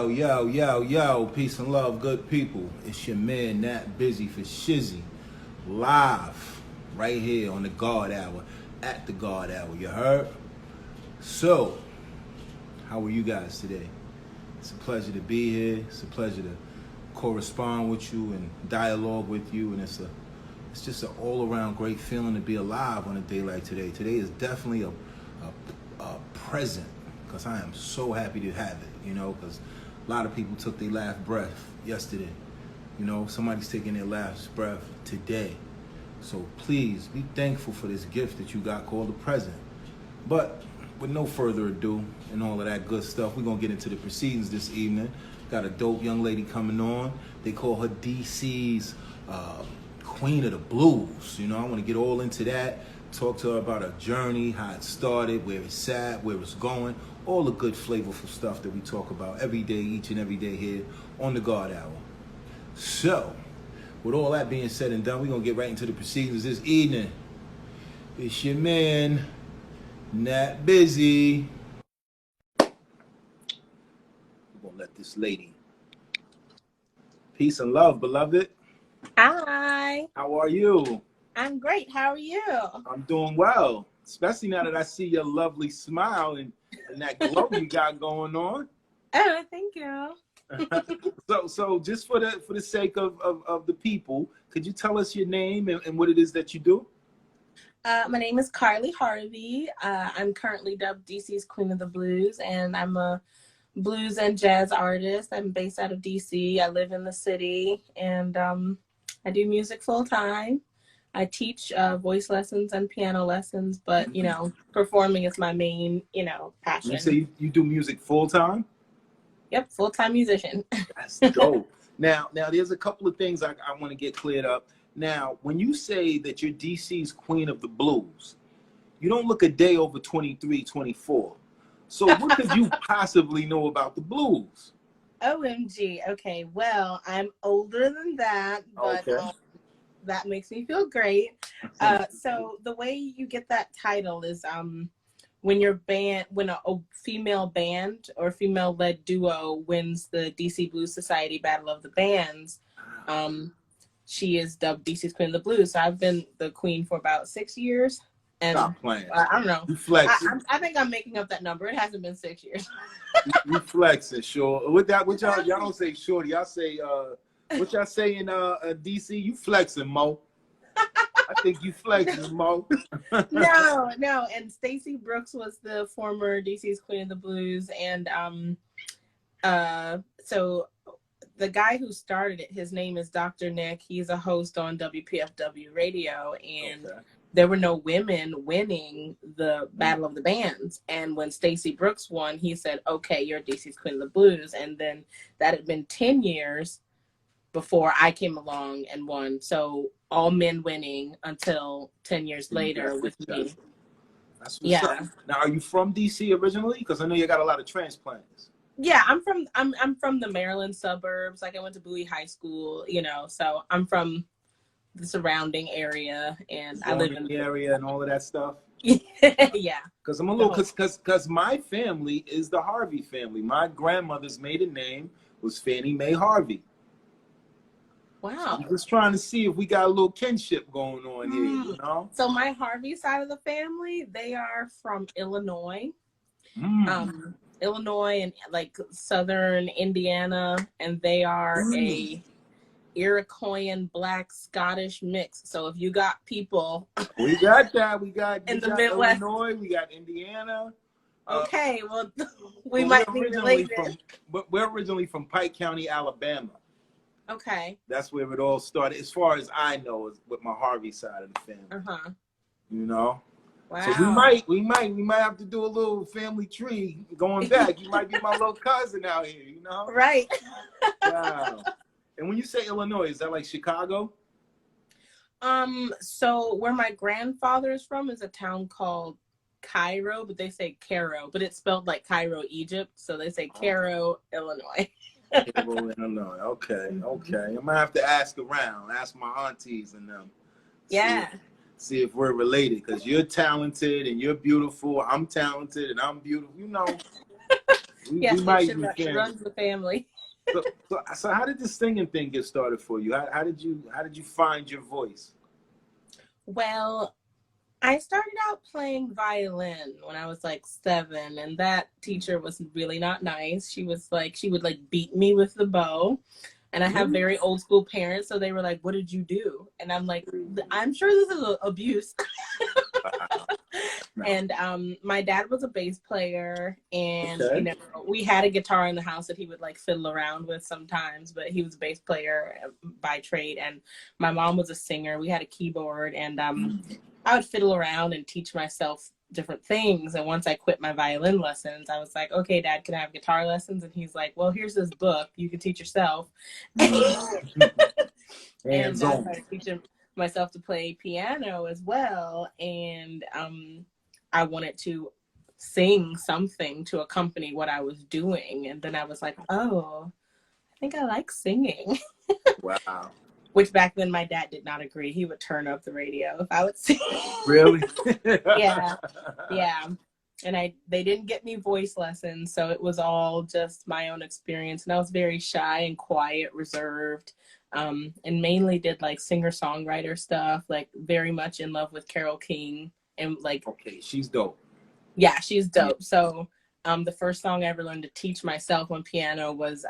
Yo. Peace and love, good people. It's your man, Nat Busy for Shizzy. Live, right here on the Guard Hour, at the Guard Hour. You heard? So, how are you guys today? It's a pleasure to be here. It's a pleasure to correspond with you and dialogue with you. And it's just an all-around great feeling to be alive on a day like today. Today is definitely a present, because I am so happy to have it, because a lot of people took their last breath yesterday. Somebody's taking their last breath today. So please be thankful for this gift that you got called a present. But with no further ado and all of that good stuff, we're going to get into the proceedings this evening. Got a dope young lady coming on. They call her DC's Queen of the Blues. I want to get all into that. Talk to her about her journey, how it started, where it's at, where it's going. All the good, flavorful stuff that we talk about every day, each and every day here on the Guard Hour. So, with all that being said and done, we're going to get right into the proceedings this evening. It's your man, Nat Busy. We're going to let this lady. Peace and love, beloved. Hi. How are you? I'm great. How are you? I'm doing well, especially now that I see your lovely smile and that glow you got going on. Oh, thank you. So just for the sake of the people, could you tell us your name and what it is that you do? My name is Harvey. I'm currently dubbed DC's Queen of the Blues, and I'm a blues and jazz artist. I'm based out of DC. I live in the city, and I do music full time. I teach voice lessons and piano lessons, but, performing is my main, passion. You say you do music full time? Yep, full-time musician. That's dope. Now, there's a couple of things I want to get cleared up. Now, when you say that you're DC's Queen of the Blues, you don't look a day over 23, 24. So what could you possibly know about the blues? OMG. Okay, well, I'm older than that, but okay. That makes me feel great. So the way you get that title is when a female band or female-led duo wins the DC Blues Society Battle of the Bands, she is dubbed DC's Queen of the Blues. So I've been the queen for about 6 years. And stop playing. I don't know. You flexing. I think I'm making up that number. It hasn't been 6 years. You flexing, sure. With that, what y'all don't say shorty. Y'all say what y'all say in DC? You flexing, Mo. I think you flexing, Mo. No. And Stacey Brooks was the former DC's Queen of the Blues, and so the guy who started it, his name is Dr. Nick. He's a host on WPFW radio, and there were no women winning the Battle of the Bands. And when Stacey Brooks won, he said, "Okay, you're DC's Queen of the Blues." And then that had been 10 years before I came along and won. So all men winning until 10 years later with me. That's what's up. Now, are you from DC originally? Because I know you got a lot of transplants. Yeah, I'm from the Maryland suburbs. Like I went to Bowie High School, so I'm from the surrounding area, and I live in the area and all of that stuff. Yeah. Because I'm a little, because my family is the Harvey family. My grandmother's maiden name was Fannie Mae Harvey. Wow. So I'm just trying to see if we got a little kinship going on here, So my Harvey side of the family, they are from Illinois. Illinois and like southern Indiana, and they are a Iroquoian Black Scottish mix. So if you got people, we got that. We got the Midwest, Illinois, we got Indiana. Okay, well, we might be related. But we're originally from Pike County, Alabama. Okay. That's where it all started, as far as I know, is with my Harvey side of the family. Wow. So we might have to do a little family tree going back. You might be my little cousin out here, Right. Wow. And when you say Illinois, is that like Chicago? So where my grandfather is from is a town called Cairo, but they say Cairo, but it's spelled like Cairo, Egypt. So they say Cairo, Illinois. Illinois. Okay. I'm gonna have to ask my aunties and them. Yeah. See if we're related, because you're talented and you're beautiful. I'm talented and I'm beautiful. We Yes, might be it family. runs the family. So how did this singing thing get started for you? How did you find your voice? Well, I started out playing violin when I was like 7, and that teacher was really not nice. She would like beat me with the bow. And I have very old school parents, so they were like, "What did you do?" And I'm like, "I'm sure this is abuse." No. And my dad was a bass player, and Okay. you know, we had a guitar in the house that he would like fiddle around with sometimes, but he was a bass player by trade. And my mom was a singer. We had a keyboard, and I would fiddle around and teach myself different things. And once I quit my violin lessons, I was like, "Okay, Dad, can I have guitar lessons?" And he's like, "Well, here's this book. You can teach yourself." And I started teaching myself to play piano as well. And I wanted to sing something to accompany what I was doing. And then I was like, "Oh, I think I like singing." Wow. Which back then my dad did not agree. He would turn up the radio if I would sing. Really? Yeah. And they didn't get me voice lessons, so it was all just my own experience. And I was very shy and quiet, reserved, and mainly did like singer-songwriter stuff, like very much in love with Carole King. And like, okay, she's dope. Yeah, she's dope. So the first song I ever learned to teach myself on piano was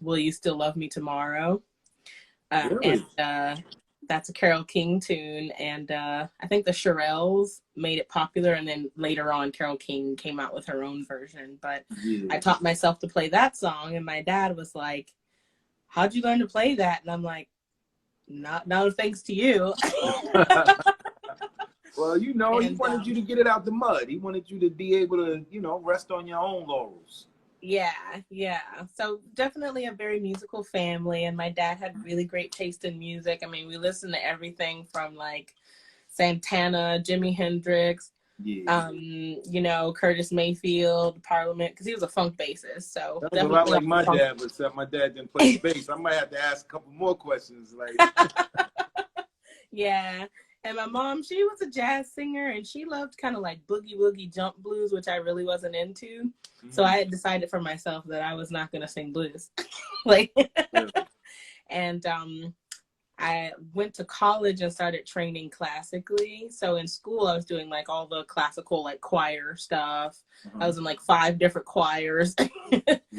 Will You Still Love Me Tomorrow? Really? And that's a Carole King tune. And I think the Shirelles made it popular. And then later on, Carole King came out with her own version. But I taught myself to play that song. And my dad was like, "How'd you learn to play that?" And I'm like, no thanks to you. Well, you know, he wanted you to get it out the mud. He wanted you to be able to, you know, rest on your own laurels. Yeah. So definitely a very musical family. And my dad had really great taste in music. I mean, we listened to everything from like Santana, Jimi Hendrix, you know, Curtis Mayfield, Parliament, because he was a funk bassist. So that was a lot like my dad, but except my dad didn't play the bass. I might have to ask a couple more questions. Like, yeah. And my mom, she was a jazz singer, and she loved kind of like boogie woogie jump blues, which I really wasn't into. Mm-hmm. So I had decided for myself that I was not going to sing blues. Like, and I went to college and started training classically. So in school, I was doing like all the classical like choir stuff. I was in like 5 different choirs.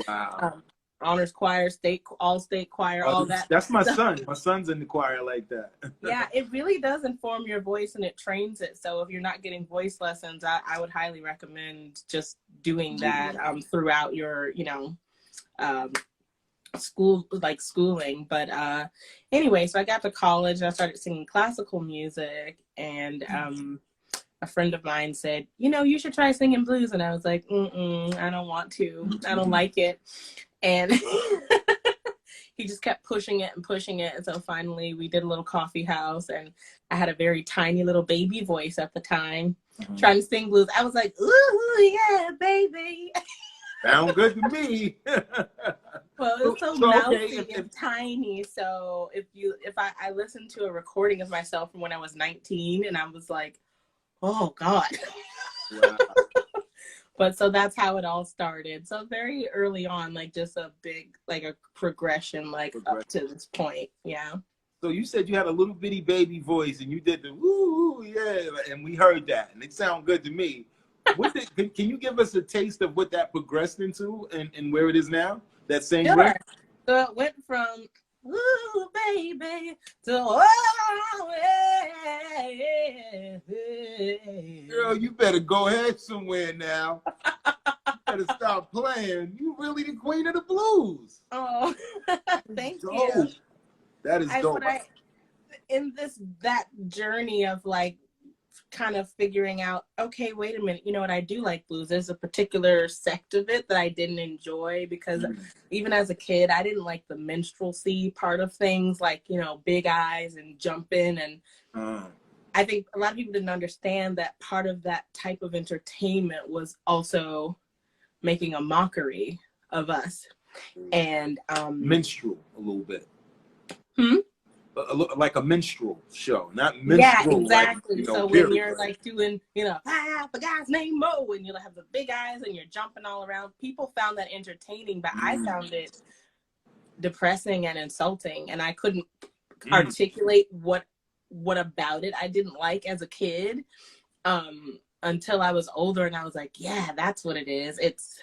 Wow. Honors choir, all state choir, all that. That's my son. My son's in the choir like that. Yeah, it really does inform your voice and it trains it. So if you're not getting voice lessons, I would highly recommend just doing that throughout your, you know, schooling. But anyway, so I got to college and I started singing classical music, and a friend of mine said, "You know, you should try singing blues." And I was like, I don't want to. I don't like it. And he just kept pushing it. And so finally we did a little coffee house, and I had a very tiny little baby voice at the time trying to sing blues. I was like, "Ooh, yeah, baby." Sound good to me. Well, it's so mousy and tiny. So if I listened to a recording of myself from when I was 19, and I was like, "Oh God." Wow. But so that's how it all started. So very early on, like just a big, like a progression, up to this point. Yeah. So you said you had a little bitty baby voice, and you did the woo, yeah, and we heard that, and it sounded good to me. Can you give us a taste of what that progressed into and where it is now? That same breath? So it went from "Ooh, baby" to "Oh, yeah." Girl, you better go ahead somewhere now. You better stop playing. You really the queen of the blues. Oh, thank you. That is dope. In that journey of like kind of figuring out, okay, wait a minute, you know what, I do like blues. There's a particular sect of it that I didn't enjoy because even as a kid, I didn't like the minstrelsy part of things, like, you know, big eyes and jumping. And I think a lot of people didn't understand that part of that type of entertainment was also making a mockery of us. And minstrel a little bit. like a minstrel show, not Yeah, minstrel like, exactly. you know, So when period. you're like doing, the guy's name Mo, and you have the big eyes and you're jumping all around, people found that entertaining, but I found it depressing and insulting, and I couldn't articulate what about it I didn't like as a kid, until I was older, and I was like, yeah, that's what it is. It's,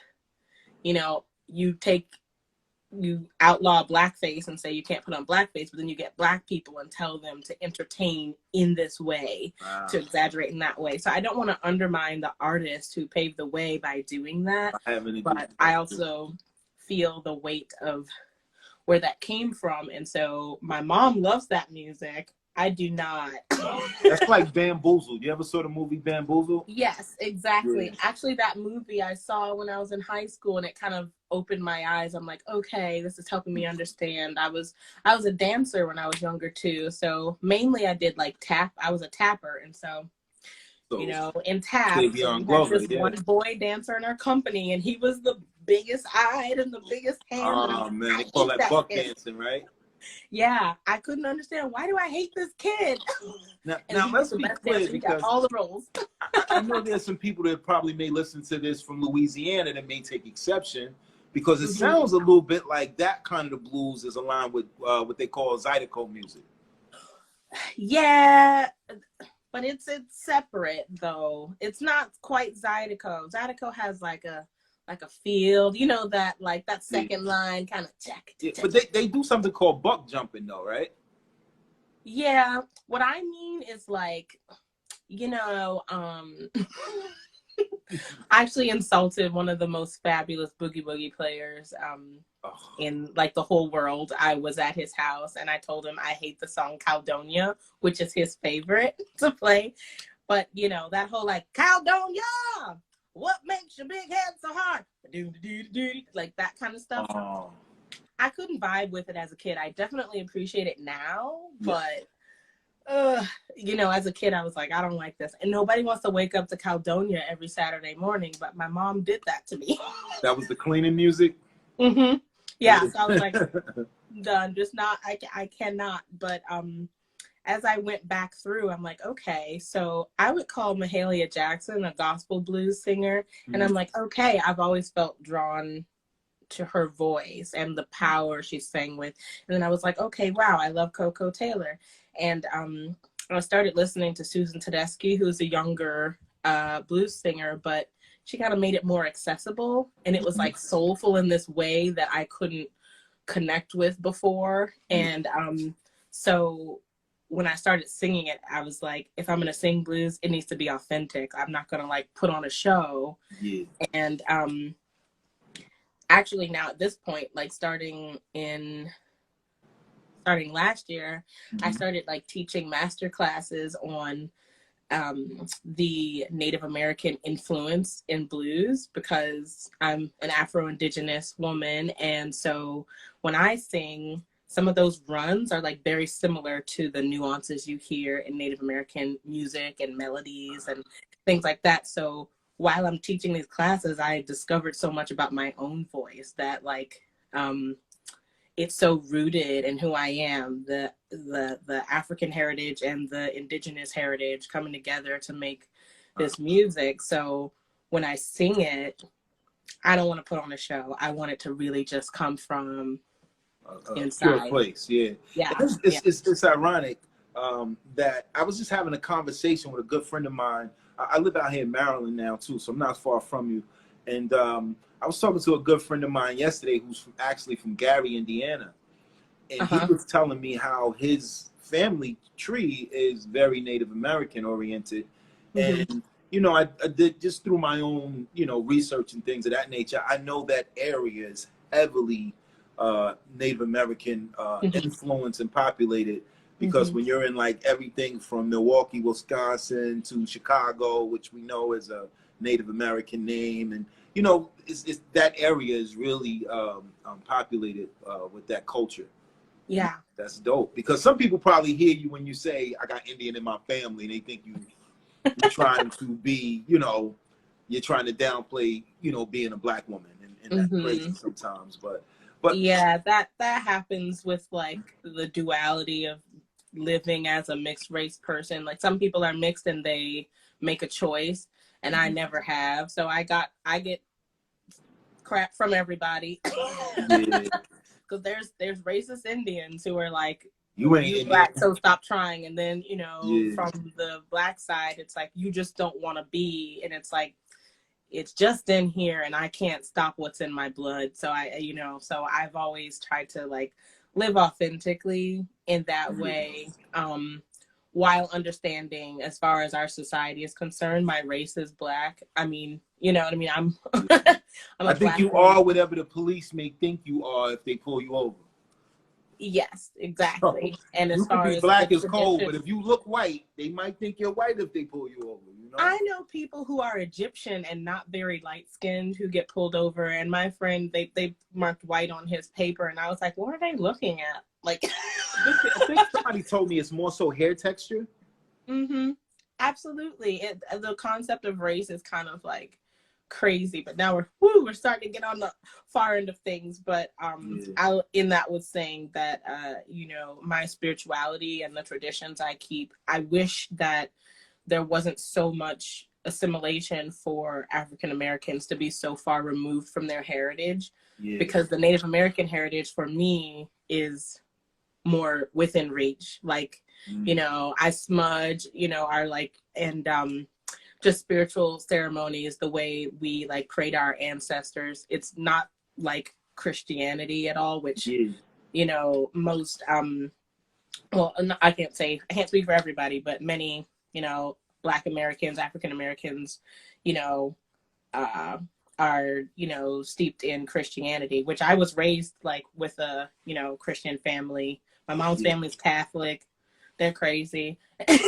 you outlaw blackface and say you can't put on blackface, but then you get black people and tell them to entertain in this way, to exaggerate in that way. So I don't want to undermine the artist who paved the way by doing that, but I also feel the weight of where that came from. And so my mom loves that music. I do not. That's like Bamboozled. You ever saw the movie Bamboozled? Yes, exactly. Yeah. Actually, that movie I saw when I was in high school, and it kind of opened my eyes. I'm like, okay, this is helping me understand. I was a dancer when I was younger too. So mainly I did like tap. I was a tapper, and so in tap, we had this one boy dancer in our company, and he was the biggest eyed and the biggest hand. Oh man, they call that buck dancing, right? Yeah, I couldn't understand, why do I hate this kid? Now let's be clear, because all the roles. I know there's some people that probably may listen to this from Louisiana that may take exception, because it sounds a little bit like that kind of blues is aligned with what they call Zydeco music. Yeah, but it's separate though. It's not quite Zydeco. Zydeco has like a feel, that like that second line kind of check. Yeah, but they do something called buck jumping though, right? Yeah, what I mean is like, I actually insulted one of the most fabulous boogie players in like the whole world. I was at his house and I told him I hate the song Caledonia, which is his favorite to play. But that whole like Caledonia, what makes your big head so hard? Like that kind of stuff. Oh. I couldn't vibe with it as a kid. I definitely appreciate it now, but as a kid, I was like, I don't like this. And nobody wants to wake up to Caledonia every Saturday morning, but my mom did that to me. That was the cleaning music? Mm-hmm. Yeah, so I was like, done. Just not, I cannot. But as I went back through, I'm like, okay, so I would call Mahalia Jackson a gospel blues singer. And I'm like, okay, I've always felt drawn to her voice and the power she sang with. And then I was like, okay, wow, I love Coco Taylor. And I started listening to Susan Tedeschi, who's a younger blues singer, but she kind of made it more accessible. And it was like soulful in this way that I couldn't connect with before. And so when I started singing it, I was like, if I'm going to sing blues, it needs to be authentic. I'm not going to like put on a show. Yeah. And actually now at this point, like starting last year, I started like teaching master classes on the Native American influence in blues, because I'm an Afro-Indigenous woman. And so when I sing, some of those runs are like very similar to the nuances you hear in Native American music and melodies and things like that. So while I'm teaching these classes, I discovered so much about my own voice that like, it's so rooted in who I am, the African heritage and the indigenous heritage coming together to make this music. So when I sing it, I don't want to put on a show. I want it to really just come from inside. Pure place, yeah. It's ironic that I was just having a conversation with a good friend of mine. I live out here in Maryland now too, so I'm not far from you. And I was talking to a good friend of mine yesterday who's actually from Gary, Indiana. And he was telling me how his family tree is very Native American oriented. And, I did just through my own, research and things of that nature, I know that area is heavily Native American influence and populated. Because when you're in like everything from Milwaukee, Wisconsin to Chicago, which we know is a Native American name, and it's that area is really populated with that culture. Yeah, that's dope. Because some people probably hear you when you say I got Indian in my family, and they think you're trying to be, you're trying to downplay, being a black woman, and that's crazy sometimes. But yeah, that happens with like the duality of living as a mixed race person. Like some people are mixed and they make a choice, and I never have. So I get crap from everybody. Yeah. Because there's racist Indians who are like, You ain't you Indian. black, so stop trying. And then, you know, Yeah. from the black side, it's like, you just don't want to be. And it's like, it's just in here and I can't stop what's in my blood. So so I've always tried to like live authentically in that way. While understanding, as far as our society is concerned, my race is black. I mean, you know what I mean? I'm I think you are whatever the police may think you are if they pull you over. Yes, exactly. So, and as you could far be as black as cold, but if you look white, they might think you're white if they pull you over, you know? I know people who are Egyptian and not very light skinned who get pulled over, and my friend, they marked white on his paper, and I was like, what are they looking at? Like, I think somebody told me it's more so hair texture. Absolutely. The concept of race is kind of like crazy, but now we're starting to get on the far end of things. But I in that was saying that my spirituality and the traditions I keep, I wish that there wasn't so much assimilation for African Americans to be so far removed from their heritage, because the Native American heritage for me is more within reach. Like, I smudge, our like, and just spiritual ceremonies, the way we like prayed our ancestors. It's not like Christianity at all, which, most, I can't speak for everybody, but many, Black Americans, African Americans, are, steeped in Christianity, which I was raised like with a, Christian family. My mom's family's Catholic. They're crazy. And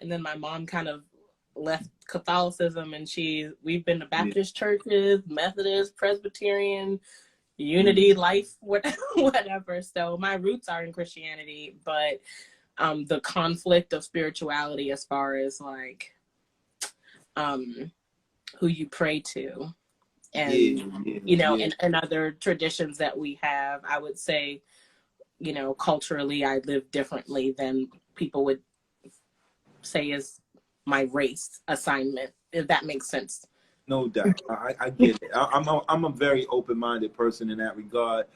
then my mom kind of left Catholicism, and we've been to Baptist churches, Methodist, Presbyterian, Unity, Life, whatever. So my roots are in Christianity, but the conflict of spirituality as far as like who you pray to, and and other traditions that we have, I would say, culturally I live differently than people would say is my race assignment, if that makes sense. No doubt. I get it. I'm a very open-minded person in that regard.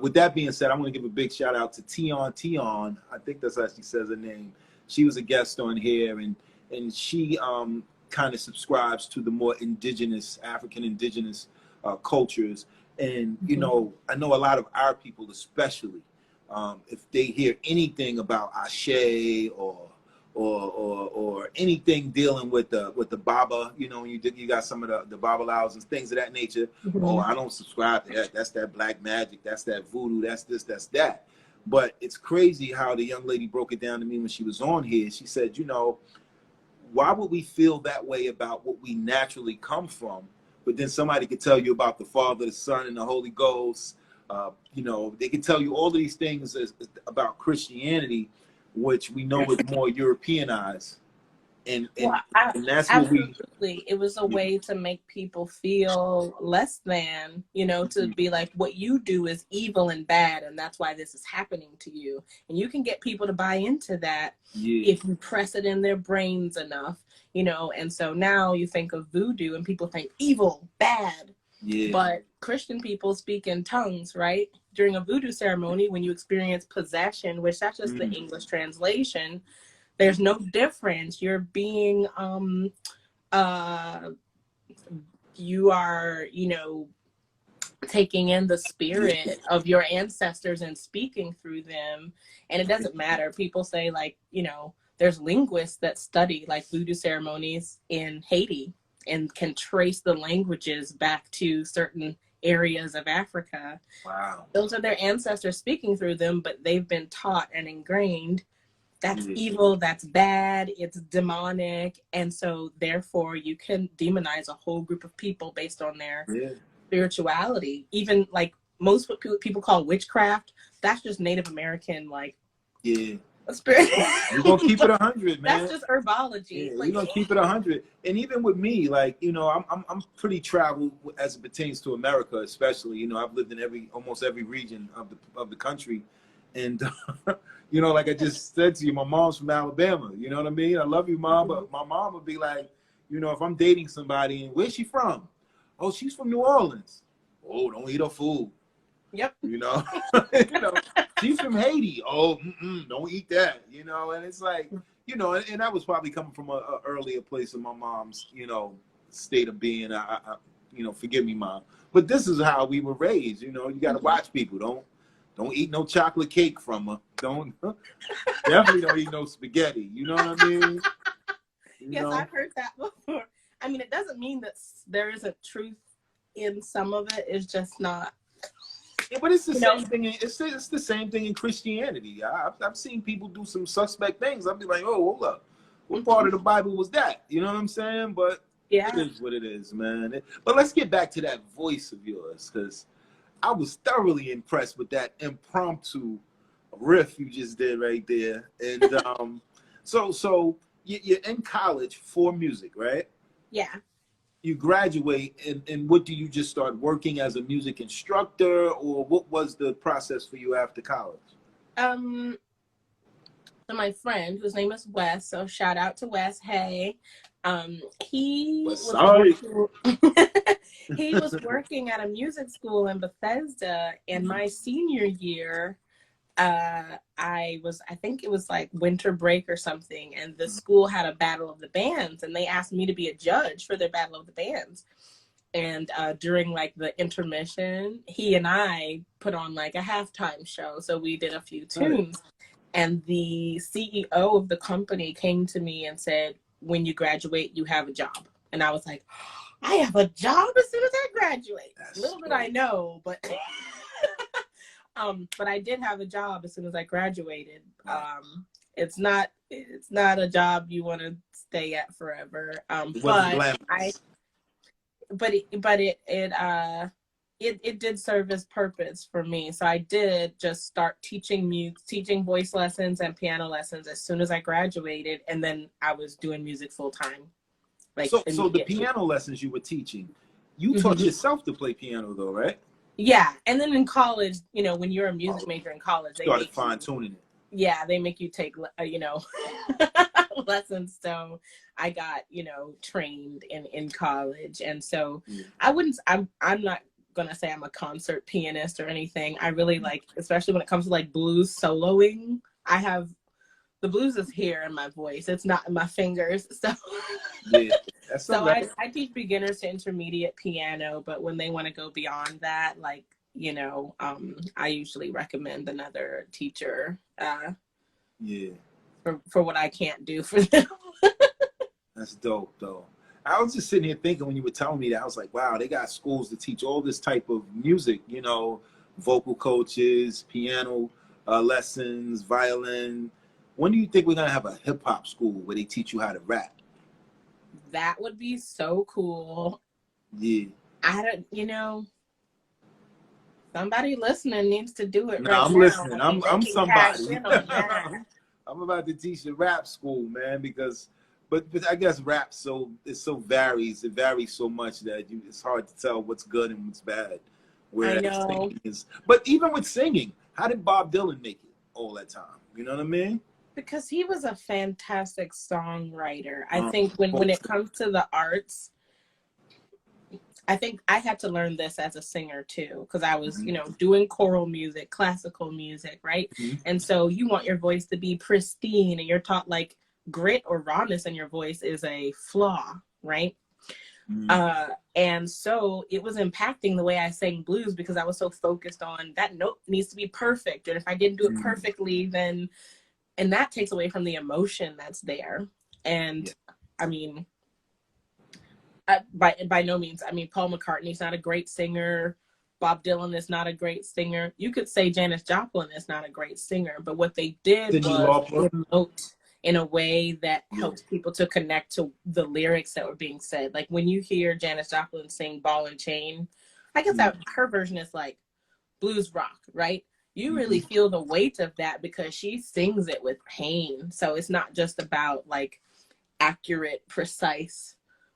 With that being said, I'm going to give a big shout out to Tion. I think that's how she says her name. She was a guest on here, and she kind of subscribes to the more African indigenous cultures. And, I know a lot of our people, especially, if they hear anything about Ashe or anything dealing with the Baba, you got some of the Babalaos and things of that nature. Oh, I don't subscribe to that. That's that black magic. That's that voodoo. That's this, that's that. But it's crazy how the young lady broke it down to me when she was on here. She said, why would we feel that way about what we naturally come from? But then somebody could tell you about the Father, the Son, and the Holy Ghost. They could tell you all of these things about Christianity, which we know is more Europeanized. And that's absolutely. what we... It was a way to make people feel less than, to be like, what you do is evil and bad, and that's why this is happening to you. And you can get people to buy into that if you press it in their brains enough, and so now you think of voodoo and people think evil, bad. But Christian people speak in tongues, right? During a voodoo ceremony, when you experience possession, which that's just the English translation, there's no difference. You're being, you are, taking in the spirit of your ancestors and speaking through them. And it doesn't matter. People say, like, there's linguists that study like voodoo ceremonies in Haiti and can trace the languages back to certain areas of Africa. Wow. Those are their ancestors speaking through them, but they've been taught and ingrained that's evil, that's bad, it's demonic. And so therefore you can demonize a whole group of people based on their spirituality. Even like most what people call witchcraft, that's just Native American, like We're gonna keep it 100, man. That's just herbology. Yeah, we're gonna keep it 100. And even with me, like, you know, I'm pretty traveled as it pertains to America, especially. You know, I've lived in almost every region of the country, and you know, like I just said to you, my mom's from Alabama. You know what I mean? I love you, Mom, but my mom would be like, you know, if I'm dating somebody, and where's she from? Oh, she's from New Orleans. Oh, don't eat her food. Yep. You know, you know, she's from Haiti. Oh, don't eat that. You know, and it's like, you know, and that was probably coming from a earlier place of my mom's, you know, state of being. You know, forgive me, Mom, but this is how we were raised. You know, you got to watch people. Don't eat no chocolate cake from her. Definitely don't eat no spaghetti. You know what I mean? Yes, I've heard that before. I mean, it doesn't mean that there isn't truth in some of it. It's just not. Yeah, but it's the same thing. It's the same thing in Christianity. I've seen people do some suspect things. I'll be like, oh, hold up, what part of the Bible was that? You know what I'm saying? But yeah, it is what it is, man. But let's get back to that voice of yours, because I was thoroughly impressed with that impromptu riff you just did right there. And so you're in college for music, right? Yeah. You graduate, and what do you just start working as a music instructor, or what was the process for you after college? So my friend, whose name is Wes, so shout out to Wes. Hey, he was he was working at a music school in Bethesda, and my senior year, I think it was like winter break or something, and the school had a battle of the bands, and they asked me to be a judge for their battle of the bands. And during like the intermission, he and I put on like a halftime show. So we did a few tunes, and the CEO of the company came to me and said, when you graduate, you have a job. And I was like, I have a job as soon as I graduate. Little did I know, but but I did have a job as soon as I graduated. It's not a job you want to stay at forever. It did serve its purpose for me. So I did just start teaching voice lessons and piano lessons as soon as I graduated, and then I was doing music full time. Like so the piano lessons you were teaching, you taught yourself to play piano though, right? Yeah, and then in college, you know, when you're a music major in college, they started fine-tuning it. Yeah, they make you take, you know, lessons. So I got, you know, trained in college, and so I'm not gonna say I'm a concert pianist or anything. I really like, especially when it comes to like blues soloing. The blues is here in my voice. It's not in my fingers. So yeah, so I teach beginners to intermediate piano, but when they want to go beyond that, like, you know, I usually recommend another teacher for what I can't do for them. That's dope though. I was just sitting here thinking when you were telling me that, I was like, wow, they got schools to teach all this type of music, you know, vocal coaches, piano lessons, violin. When do you think we're going to have a hip-hop school where they teach you how to rap? That would be so cool. Yeah. I don't, you know, somebody listening needs to do it right I'm now. listening. I'm somebody. I'm about to teach a rap school, man, because, but I guess rap varies. It varies so much that it's hard to tell what's good and what's bad. I know. But even with singing, how did Bob Dylan make it all that time? You know what I mean? Because he was a fantastic songwriter. I think when it comes to the arts, I think I had to learn this as a singer too, because I was, you know, doing choral music, classical music, right? And so you want your voice to be pristine, and you're taught like grit or rawness in your voice is a flaw, right? And so it was impacting the way I sang blues, because I was so focused on that note needs to be perfect. And if I didn't do it perfectly, then, and that takes away from the emotion that's there. And I mean, by no means, I mean, Paul McCartney's not a great singer. Bob Dylan is not a great singer. You could say Janis Joplin is not a great singer, but what they did was emote in a way that helped people to connect to the lyrics that were being said. Like when you hear Janis Joplin sing Ball and Chain, I guess that her version is like blues rock, right? you really feel the weight of that because she sings it with pain. So it's not just about like accurate, precise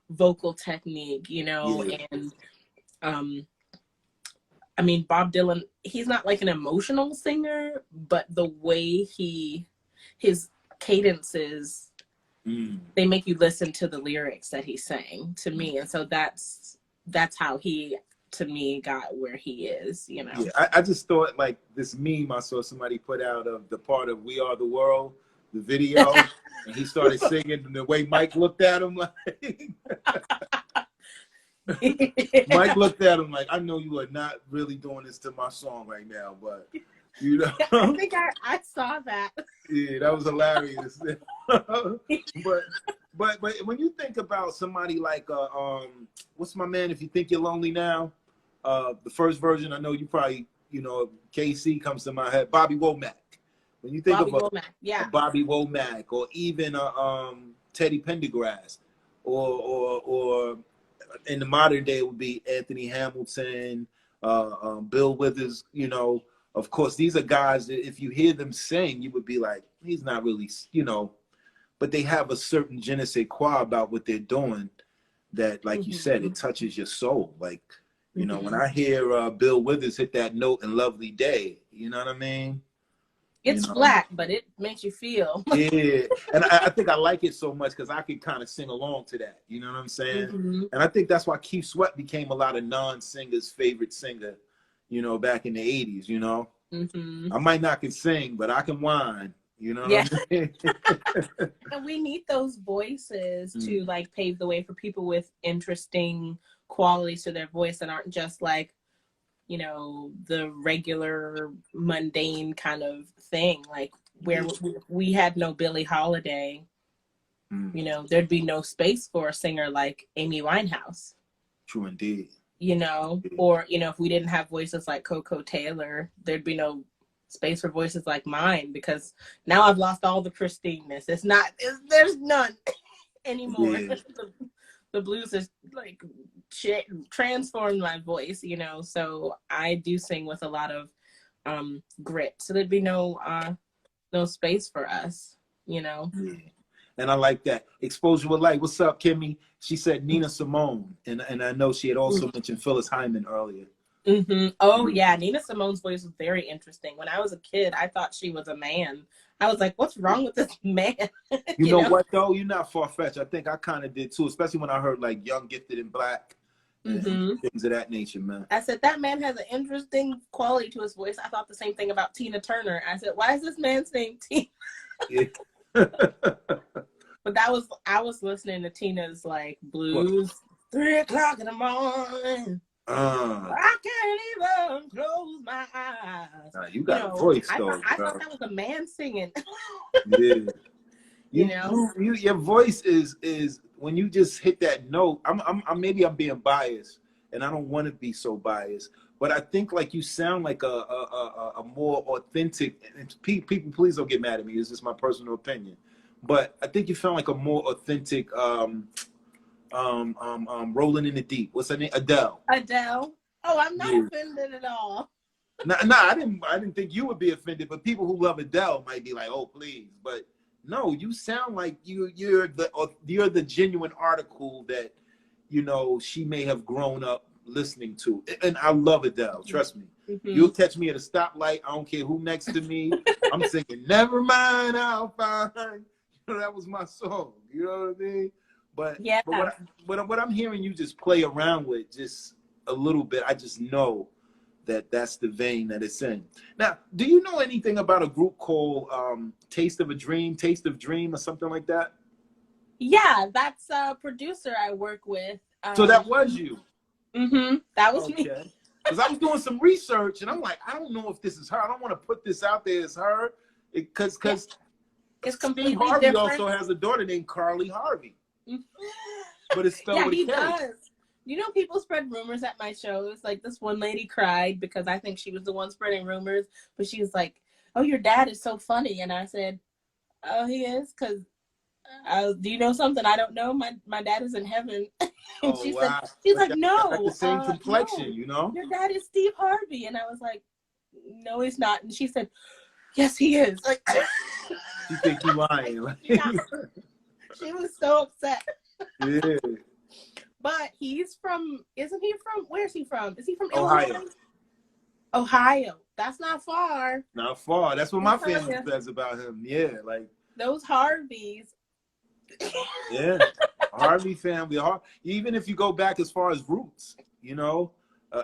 vocal technique, you know. Yeah. And I mean, Bob Dylan, he's not like an emotional singer, but the way his cadences, they make you listen to the lyrics that he sang to me. And so that's how he, to me, got where he is, you know. Yeah, I just thought like this meme I saw somebody put out of the part of We Are the World, the video, and he started singing, and the way Mike looked at him like Mike looked at him like, I know you are not really doing this to my song right now, but you know. I think I saw that. Yeah, that was hilarious. but when you think about somebody like what's my man, If You Think You're Lonely Now, the first version, I know you probably, you know, KC comes to my head, Bobby Womack. When you think Bobby of Womack, yeah. Bobby Womack, or even Teddy Pendergrass, or in the modern day it would be Anthony Hamilton, Bill Withers, you know. Of course, these are guys that if you hear them sing, you would be like, he's not really, you know, but they have a certain je ne sais quoi about what they're doing that, like you said, it touches your soul. Like, you know, when I hear Bill Withers hit that note in Lovely Day, you know what I mean? It's flat, but it makes you feel. Yeah, and I think I like it so much because I can kind of sing along to that. You know what I'm saying? And I think that's why Keith Sweat became a lot of non-singers' favorite singer, you know, back in the 80s, you know? I might not can sing, but I can whine, you know what I mean? And we need those voices to like pave the way for people with interesting qualities to their voice that aren't just like, you know, the regular mundane kind of thing. Like where we had no Billie Holiday, you know, there'd be no space for a singer like Amy Winehouse. True indeed. You know, or, you know, if we didn't have voices like Coco Taylor, there'd be no space for voices like mine, because now I've lost all the pristineness. There's none anymore. Yeah. The blues has like transformed my voice, you know, so I do sing with a lot of grit. So there'd be no space for us, you know. Yeah. And I like that. Exposure with Light. What's up, Kimmy? She said Nina Simone. And I know she had also mentioned Phyllis Hyman earlier. Oh, yeah. Nina Simone's voice was very interesting. When I was a kid, I thought she was a man. I was like, what's wrong with this man? You know what, though? You're not far-fetched. I think I kind of did, too, especially when I heard, like, Young, Gifted, and Black. And things of that nature, man. I said, that man has an interesting quality to his voice. I thought the same thing about Tina Turner. I said, why is this man's name Tina? Yeah. But I was listening to Tina's like blues, 3 o'clock in the morning. I can't even close my eyes. You got a voice, though. I thought that was a man singing. Yeah. You know, your voice is when you just hit that note. Maybe I'm being biased, and I don't want to be so biased. But I think like you sound like a more authentic. And people, please don't get mad at me. This is my personal opinion, but I think you sound like a more authentic. Rolling in the Deep. What's her name? Adele. Adele. Oh, I'm not offended at all. Nah, I didn't think you would be offended, but people who love Adele might be like, oh, please. But no, you sound like you're the genuine article that, you know, she may have grown up listening to. And I love Adele, trust me. You'll catch me at a stoplight. I don't care who next to me. I'm singing, never mind, I'll find. You know, that was my song. You know what I mean? But what I'm hearing you just play around with just a little bit, I just know that's the vein that it's in. Now, do you know anything about a group called Taste of Dream, or something like that? Yeah, that's a producer I work with. So that was you? That was me. Because I was doing some research, and I'm like, I don't know if this is her. I don't want to put this out there as her, because it's completely Harvey different. also has a daughter named Carly Harvey. But it's spelled with a K. Does. You know, people spread rumors at my shows. Like, this one lady cried because I think she was the one spreading rumors. But she was like, oh, your dad is so funny. And I said, oh, he is? Because do you know something I don't know? My dad is in heaven. And she's like, no. Like the same complexion, no. You know? Your dad is Steve Harvey. And I was like, no, he's not. And she said, yes, he is. Like, You think you lying? Like, yeah. She was so upset. Yeah. But he's from, isn't he from, where's he from? Is he from Ohio. Illinois? Ohio. That's not far. Not far. That's what my family says about him. Yeah, like those Harveys. Yeah, Harvey family. Even if you go back as far as roots, you know,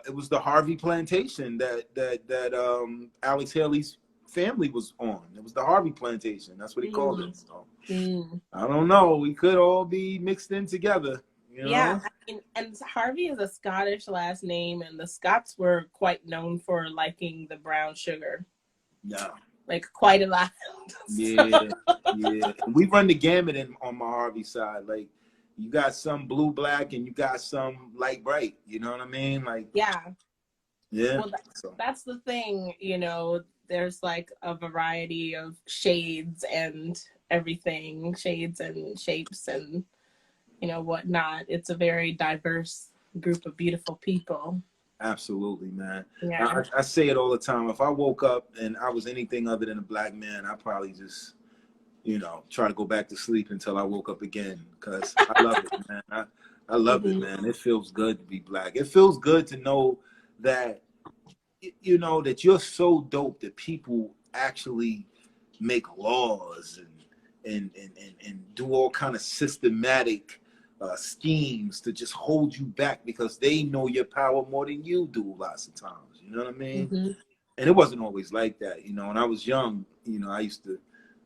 it was the Harvey plantation that Alex Haley's family was on. It was the Harvey plantation. That's what he called it. So, I don't know. We could all be mixed in together. You know? Yeah, I mean, and Harvey is a Scottish last name, and the Scots were quite known for liking the brown sugar. Yeah. Like quite a lot. Yeah, yeah. We run the gamut on my Harvey side. Like, you got some blue, black, and you got some light, bright. You know what I mean? Like, yeah. Well, that's the thing. You know, there's like a variety of shades and everything, shades and shapes and, you know, whatnot. It's a very diverse group of beautiful people. Absolutely, man. Yeah. I say it all the time. If I woke up and I was anything other than a black man, I'd probably just, you know, try to go back to sleep until I woke up again. Because I love it, man. I love it, man. It feels good to be black. It feels good to know that, you know, that you're so dope that people actually make laws and do all kind of systematic schemes to just hold you back because they know your power more than you do lots of times. You know what I mean? And it wasn't always like that. You know, when I was young, you know, I used to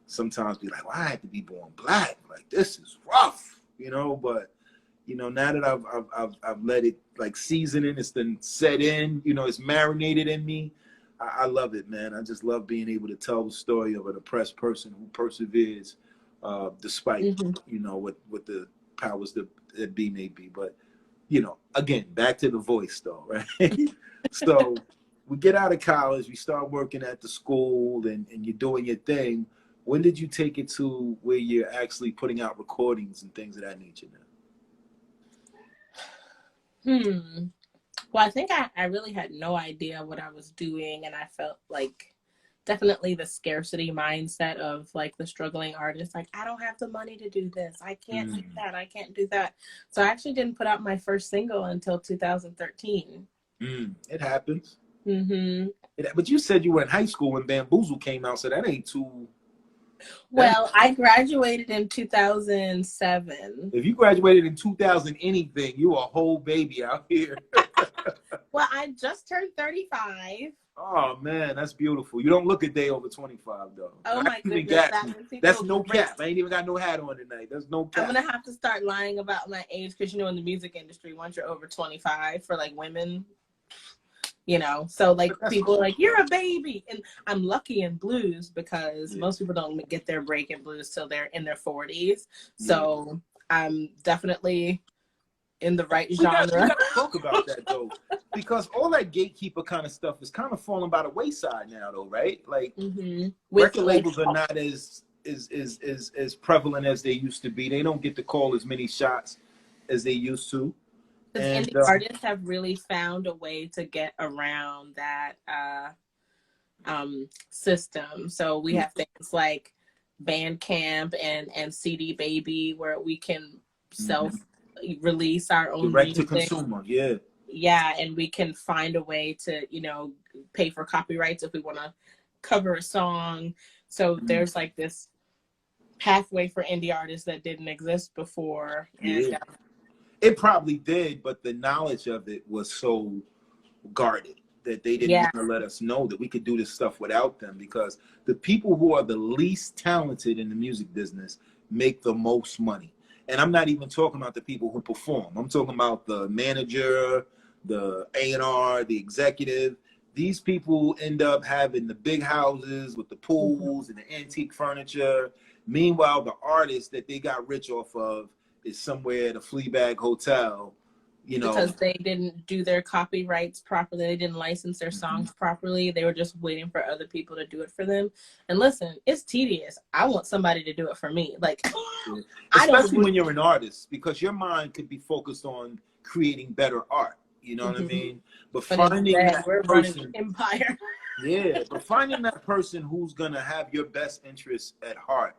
sometimes be like, well, I had to be born black. Like, this is rough, you know, but you know, now that I've let it like season in, it's been set in, you know, it's marinated in me. I love it, man. I just love being able to tell the story of an oppressed person who perseveres despite, you know, what the powers that be may be. But, you know, again, back to the voice though, right? So we get out of college, we start working at the school and you're doing your thing. When did you take it to where you're actually putting out recordings and things of that nature now? Well, I think I really had no idea what I was doing, and I felt like definitely the scarcity mindset of like the struggling artist. Like, I don't have the money to do this. I can't do that. I can't do that. So I actually didn't put out my first single until 2013. It happens. But you said you were in high school when Bamboozle came out, so that ain't too... Well, I graduated in 2007. If you graduated in 2000 anything, you a whole baby out here. Well, I just turned 35. Oh, man, that's beautiful. You don't look a day over 25, though. Oh, my goodness. That's no cap. I ain't even got no hat on tonight. That's no cap. I'm going to have to start lying about my age because, you know, in the music industry, once you're over 25 for, like, women... You know, so like people are like, you're a baby. And I'm lucky in blues because most people don't get their break in blues till they're in their 40s. So I'm definitely in the right genre. We got to talk about that though, because all that gatekeeper kind of stuff is kind of falling by the wayside now though, right? Like record labels are not as prevalent as they used to be. They don't get to call as many shots as they used to. Because indie artists have really found a way to get around that system. So we have things like Bandcamp and CD Baby where we can self-release our own direct music. To consumer, yeah. Yeah, and we can find a way to, you know, pay for copyrights if we want to cover a song. So there's like this pathway for indie artists that didn't exist before. And it probably did, but the knowledge of it was so guarded that they didn't want to let us know that we could do this stuff without them, because the people who are the least talented in the music business make the most money. And I'm not even talking about the people who perform. I'm talking about the manager, the A&R, the executive. These people end up having the big houses with the pools and the antique furniture. Meanwhile, the artists that they got rich off of is somewhere at a Fleabag hotel, you know. Because they didn't do their copyrights properly. They didn't license their songs properly. They were just waiting for other people to do it for them. And listen, it's tedious. I want somebody to do it for me. Like, especially when you're an artist, because your mind could be focused on creating better art. You know what I mean? But But finding instead, that we're running person, the empire. yeah, but finding that person who's gonna have your best interests at heart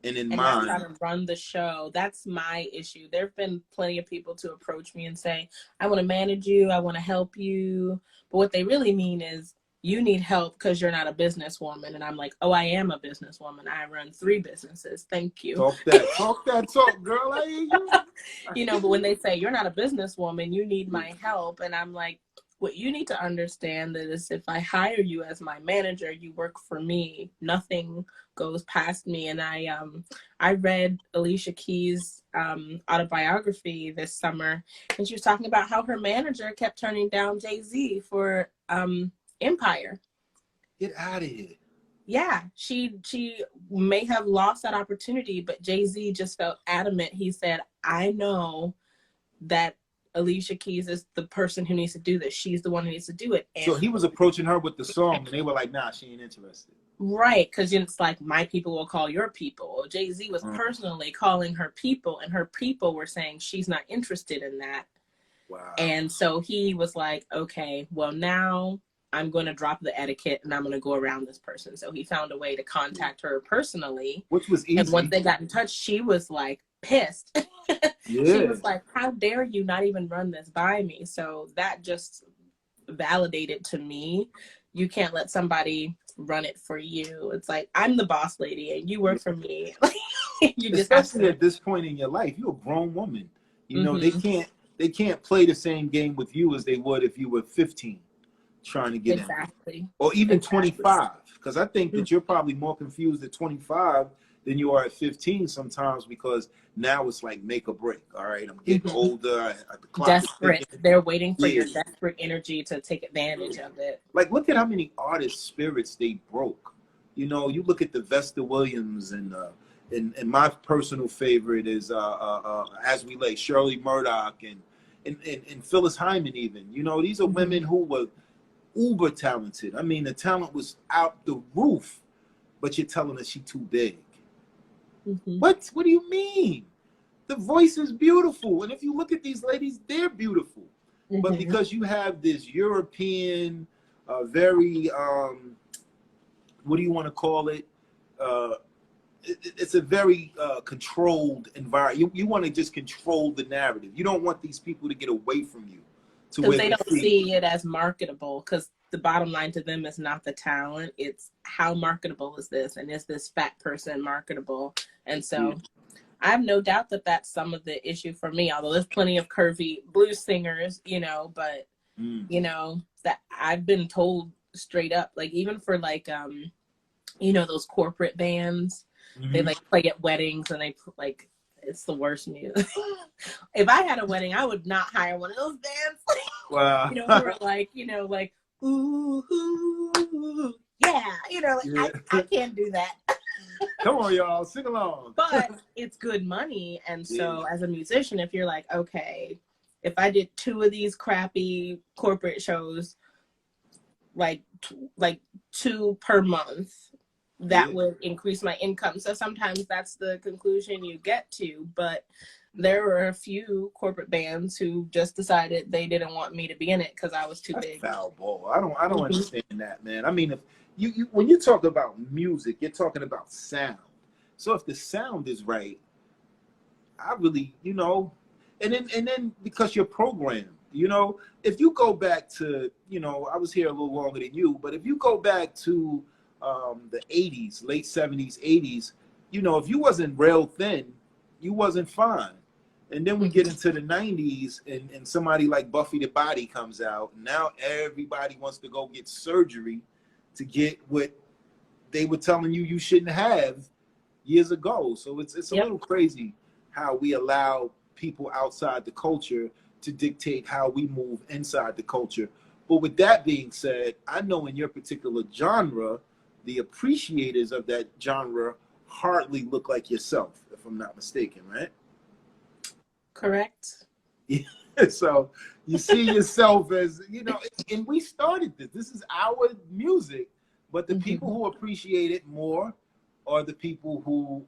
and in And not try mind. to run the show. That's my issue. There have been plenty of people to approach me and say, I want to manage you, I want to help you. But what they really mean is, you need help because you're not a businesswoman. And I'm like, oh, I am a businesswoman. I run 3 businesses. Thank you. Talk that talk, girl. I hear you. You know, but when they say you're not a businesswoman, you need my help. And I'm like, what you need to understand is if I hire you as my manager, you work for me. Nothing goes past me. And I read Alicia Keys' autobiography this summer, and she was talking about how her manager kept turning down Jay-Z for Empire. Get out of here. Yeah, she may have lost that opportunity, but Jay-Z just felt adamant. He said, I know that Alicia Keys is the person who needs to do this. She's the one who needs to do it. And so he was approaching her with the song, and they were like, nah, she ain't interested. Right, because it's like, my people will call your people. Jay-Z was personally calling her people, and her people were saying she's not interested in that. Wow. And so he was like, okay, well, now I'm going to drop the etiquette and I'm going to go around this person. So he found a way to contact her personally. Which was easy. And once they got in touch, she was like pissed. Yeah. She was like, how dare you not even run this by me? So that just validated to me, you can't let somebody run it for you. It's like, I'm the boss lady and you work for me. You just especially at this point in your life, you're a grown woman. You know, they can't play the same game with you as they would if you were 15 trying to get in. Or even 25. Because I think that you're probably more confused at 25 than you are at 15 sometimes, because now it's like make or break. All right, I'm getting older. The clock desperate. They're waiting for your desperate energy to take advantage of it. Like, look at how many artists' spirits they broke. You know, you look at the Vesta Williams and my personal favorite is As We Lay, Shirley Murdoch and Phyllis Hyman even. You know, these are women who were uber talented. I mean, the talent was out the roof, but you're telling us she's too big. What do you mean? The voice is beautiful. And if you look at these ladies, they're beautiful. But because you have this European, very, what do you want to call it? It's a very controlled environment. You want to just control the narrative. You don't want these people to get away from you. Because they don't see it as marketable, because the bottom line to them is not the talent. It's how marketable is this? And is this fat person marketable? And so I have no doubt that that's some of the issue for me, although there's plenty of curvy blues singers, you know, but, you know, that I've been told straight up, like even for like, you know, those corporate bands, they like play at weddings and they like, it's the worst music. If I had a wedding, I would not hire one of those bands. Wow. You know, who are like, you know, like, ooh, ooh, yeah, you know, like, I can't do that. Come on, y'all, sing along. But it's good money. And so as a musician, if you're like, okay, if I did 2 of these crappy corporate shows, like 2 per month, that would increase my income. So sometimes that's the conclusion you get to. But there were a few corporate bands who just decided they didn't want me to be in it because I was too big. Foul ball. I don't understand that, man. I mean, if you when you talk about music, you're talking about sound. So if the sound is right, I really, you know, and then because you're programmed, you know, if you go back to, you know, I was here a little longer than you, but if you go back to the 80s, late 70s, 80s, you know, if you wasn't real thin, you wasn't fine. And then we get into the 90s and somebody like Buffy the Body comes out. And now everybody wants to go get surgery to get what they were telling you shouldn't have years ago. So it's a little crazy how we allow people outside the culture to dictate how we move inside the culture. But with that being said, I know in your particular genre, the appreciators of that genre hardly look like yourself, if I'm not mistaken, right? Correct. Yeah. So you see yourself as, you know, and we started this. This is our music, but the people who appreciate it more are the people who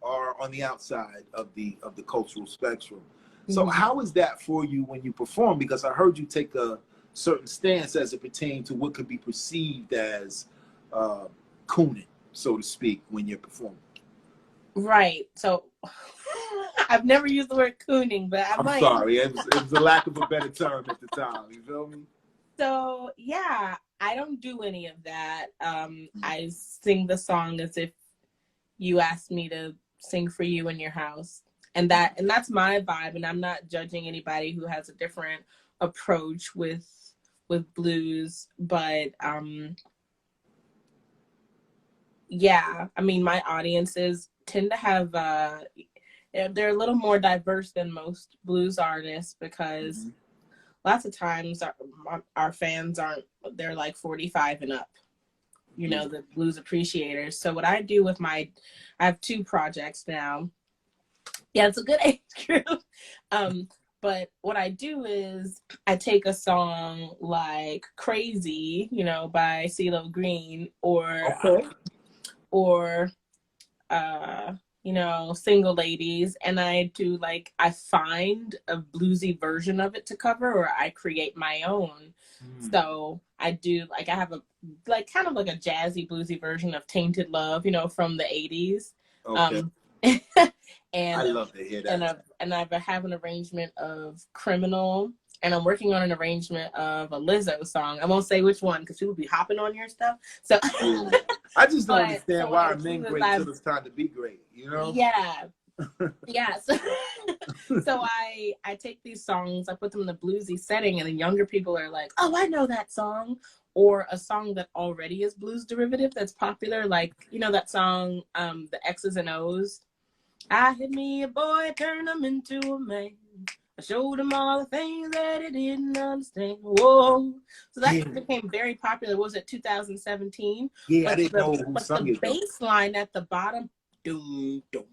are on the outside of the cultural spectrum. So how is that for you when you perform? Because I heard you take a certain stance as it pertains to what could be perceived as cooning, so to speak, when you're performing. Right. So I've never used the word cooning, but I I'm might. sorry. It was a lack of a better term at the time. You feel me? So yeah, I don't do any of that. I sing the song as if you asked me to sing for you in your house. And that's my vibe, and I'm not judging anybody who has a different approach with blues, but yeah, I mean, my audiences tend to have they're a little more diverse than most blues artists, because lots of times our fans they're like 45 and up, you know, the blues appreciators. So what I do with I have 2 projects now. Yeah, it's a good age group. But what I do is I take a song like Crazy, you know, by CeeLo Green, or you know, Single Ladies, and I find a bluesy version of it to cover, or I create my own. So I do I have a kind of like a jazzy bluesy version of Tainted Love, you know, from the 80s. Okay. And I love to hear that. And I have an arrangement of Criminal, and I'm working on an arrangement of a Lizzo song. I won't say which one because people be hopping on your stuff. So I just don't understand why our men great till it's time to be great, you know? Yeah. Yeah. So I take these songs, I put them in the bluesy setting, and then younger people are like, oh, I know that song. Or a song that already is blues derivative that's popular, like, you know, that song, the X's and O's. I hit me a boy, turned him into a man. I showed him all the things that he didn't understand. Whoa. So that became very popular. What was it, 2017? Yeah, I didn't know who sung it. But the bass line at the bottom, doom, doom.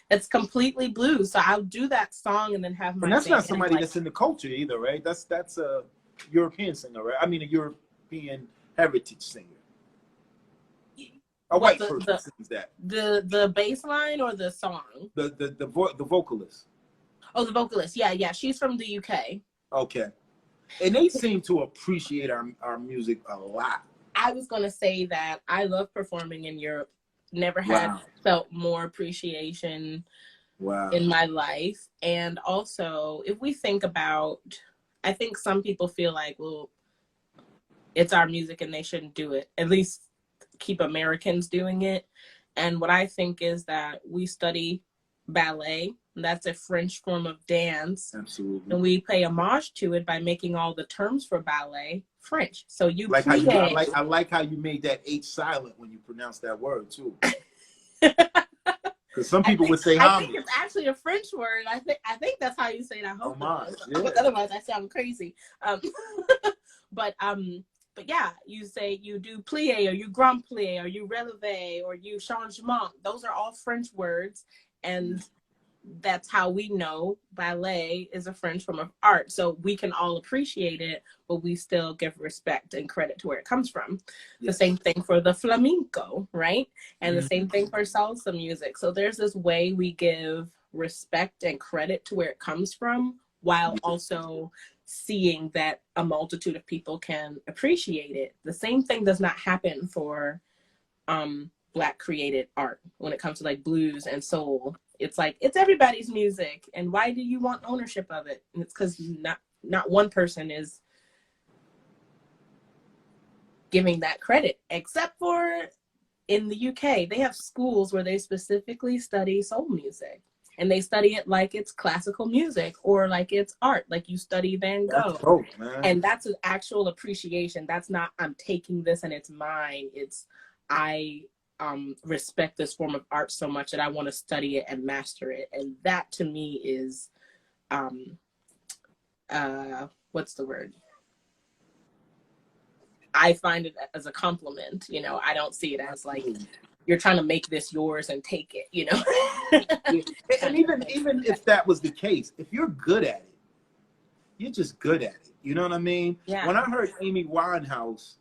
It's completely blues. So I'll do that song and then have my. And that's not somebody that's in the culture either, right? That's a European singer, right? I mean, a European heritage singer. A white person sings that. The bass line or the song? The vocalist. Oh, the vocalist. Yeah. She's from the UK. Okay. And they seem to appreciate our music a lot. I was gonna say that I love performing in Europe. Never had felt more appreciation in my life. And also, if we think about, I think some people feel like, well, it's our music and they shouldn't do it. At least keep Americans doing it. And what I think is that we study ballet. That's a French form of dance. Absolutely. And we pay homage to it by making all the terms for ballet French. So you I like how you made that H silent when you pronounced that word too. Because some people would say homage. I think it's actually a French word. I think that's how you say that. Homage. Yeah. Otherwise, I sound crazy. But yeah, you do plie, or you grand plie, or you releve, or you changement. Those are all French words, and that's how we know ballet is a French form of art. So we can all appreciate it, but we still give respect and credit to where it comes from. Yes. The same thing for the flamenco, right? And the same thing for salsa music. So there's this way we give respect and credit to where it comes from, while also seeing that a multitude of people can appreciate it. The same thing does not happen for Black created art when it comes to like blues and soul. It's like, it's everybody's music, and why do you want ownership of it? And it's because not one person is giving that credit, except for in the UK. They have schools where they specifically study soul music, and they study it like it's classical music or like it's art, like you study Van Gogh. That's dope, man. And that's an actual appreciation. That's not, I'm taking this and it's mine. It's, I respect this form of art so much that I want to study it and master it. And that to me is, what's the word? I find it as a compliment, you know. I don't see it as like you're trying to make this yours and take it, you know. And even if that was the case, if you're good at it, you're just good at it. You know what I mean? Yeah. When I heard Amy Winehouse,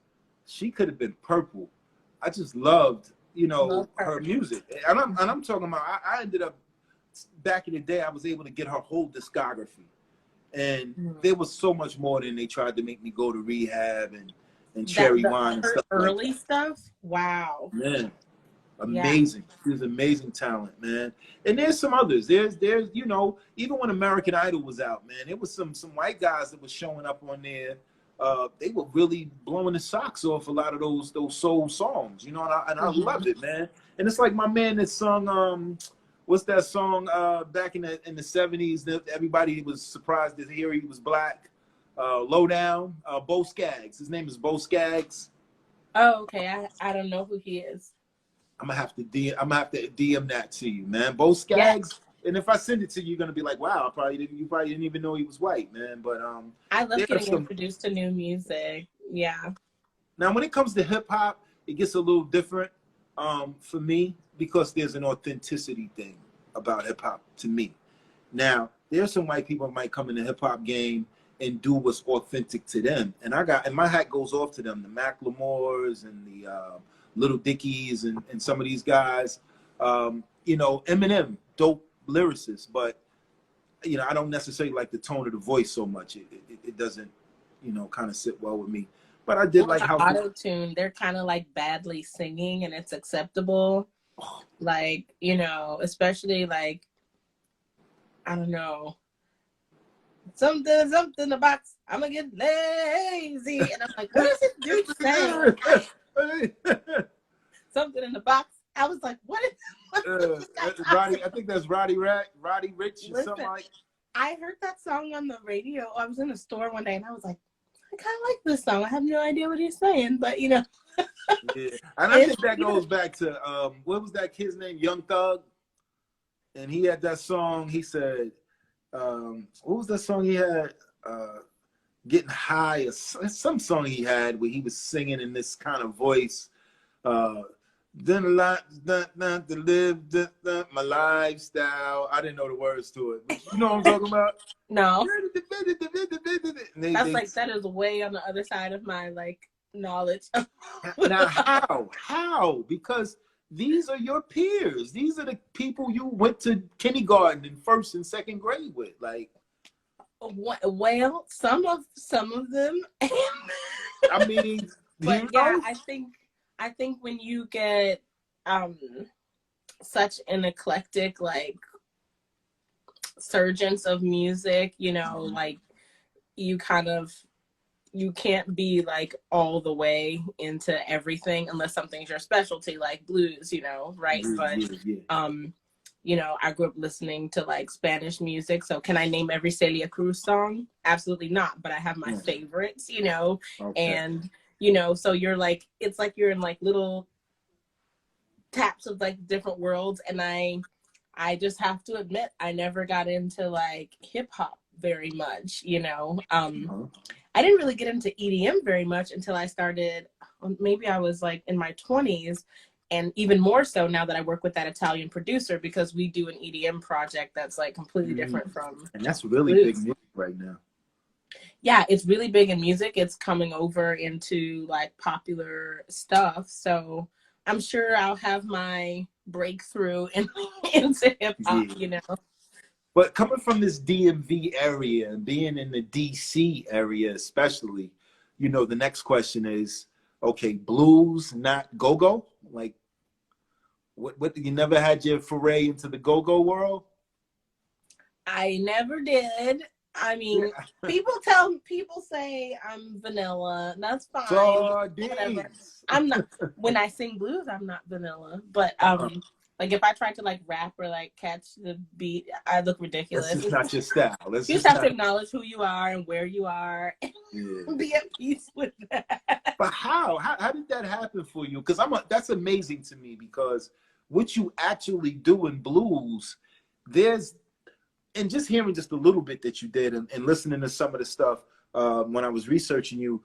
she could have been purple. I just loved, you know, her music. And I'm talking about, I ended up back in the day, I was able to get her whole discography. And there was so much more than they tried to make me go to rehab and cherry wine and stuff early like that. stuff. Wow. Man, amazing. Yeah. She was amazing talent, man. And there's some others. There's you know, even when American Idol was out, man, there was some white guys that was showing up on there. They were really blowing the socks off a lot of those soul songs, you know, and I loved it, man. And it's like my man that sung what's that song back in the 70s that everybody was surprised to hear he was black? Low Down, Bo Skaggs. His name is Bo Skaggs. Oh, okay. I don't know who he is. I'm gonna have to DM that to you, man. Bo Skaggs. Yeah. And if I send it to you, you're gonna be like, wow, you probably didn't even know he was white, man. But I love getting introduced to new music. Yeah. Now, when it comes to hip hop, it gets a little different for me because there's an authenticity thing about hip hop to me. Now, there's some white people that might come in the hip hop game and do what's authentic to them, and my hat goes off to them, the Macklemores and the Little Dickies and some of these guys. You know, Eminem, dope lyricist, but you know, I don't necessarily like the tone of the voice so much. It doesn't, you know, kind of sit well with me. But I did like how auto-tune, they're kind of like badly singing and it's acceptable. Like, you know, especially like, I don't know, something in the box, I'm gonna get lazy. And I'm like, what is this dude saying? Something in the box. I was like, what is Roddy? I think that's Roddy Rich or something like. I heard that song on the radio. I was in the store one day and I was like, I kind of like this song. I have no idea what he's saying, but you know. Yeah, and I think that goes back to what was that kid's name? Young Thug, and he had that song. He said, what was that song he had? Getting High, or some song he had where he was singing in this kind of voice. Then a lot to live my lifestyle. I didn't know the words to it. But you know what I'm talking about? No. That is way on the other side of my like knowledge. Now how? Because these are your peers. These are the people you went to kindergarten and first and second grade with. Like, well, some of them. I mean, but yeah, I think when you get such an eclectic like surgence of music, you know, like you can't be like all the way into everything unless something's your specialty, like blues, you know, right? But you know, I grew up listening to like Spanish music, so can I name every Celia Cruz song? Absolutely not, but I have my favorites, you know. And you know, so you're like, it's like you're in like little taps of like different worlds. And I just have to admit, I never got into like hip hop very much, you know. I didn't really get into EDM very much until I started, maybe I was like in my 20s, and even more so now that I work with that Italian producer, because we do an EDM project that's like completely different from. And that's really big music right now. Yeah, it's really big in music. It's coming over into like popular stuff. So I'm sure I'll have my breakthrough into hip hop, you know. But coming from this DMV area and being in the DC area especially, you know, the next question is, okay, blues, not go-go? Like, what you never had your foray into the go-go world? I never did. I mean, people say I'm vanilla. That's fine. Whatever. I'm not. When I sing blues, I'm not vanilla. But like if I try to like rap or like catch the beat, I look ridiculous. It's not your style. You just have to acknowledge who you are and where you are, and be at peace with that. But how did that happen for you? Because that's amazing to me, because what you actually do in blues, and just hearing just a little bit that you did and listening to some of the stuff when I was researching you,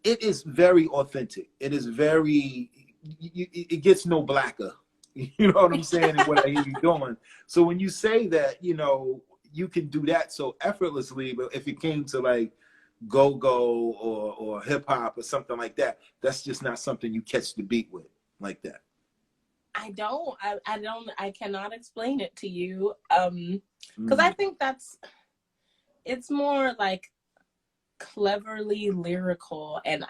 it is very authentic. It is very, it gets no blacker. You know what I'm saying? And what I hear you doing. So when you say that, you know, you can do that so effortlessly, but if it came to like go-go or hip hop or something like that, that's just not something you catch the beat with like that. I don't. I cannot explain it to you. Because I think it's more like cleverly lyrical, and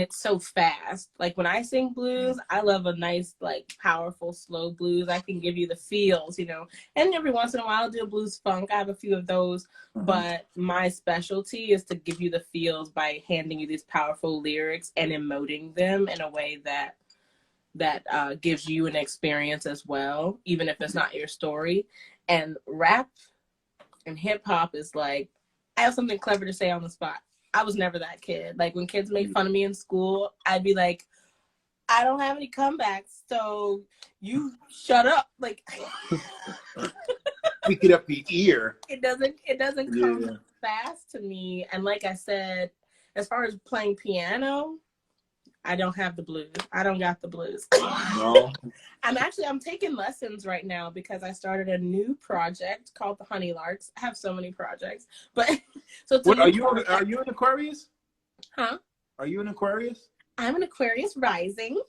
it's so fast. Like when I sing blues, I love a nice, like powerful, slow blues. I can give you the feels, and every once in a while I'll do a blues funk. I have a few of those, but my specialty is to give you the feels by handing you these powerful lyrics and emoting them in a way that gives you an experience as well, even if it's not your story. And rap and hip hop is like, I have something clever to say on the spot. I was never that kid. Like when kids made fun of me in school, I'd be like, I don't have any comebacks, so you shut up. Like pick it up your ear. It doesn't come fast to me. And like I said, as far as playing piano, I don't have the blues. I don't got the blues. No. I'm taking lessons right now because I started a new project called the Honey Larks. I have so many projects, but so it's are you an Aquarius? Huh? Are you an Aquarius? I'm an Aquarius rising.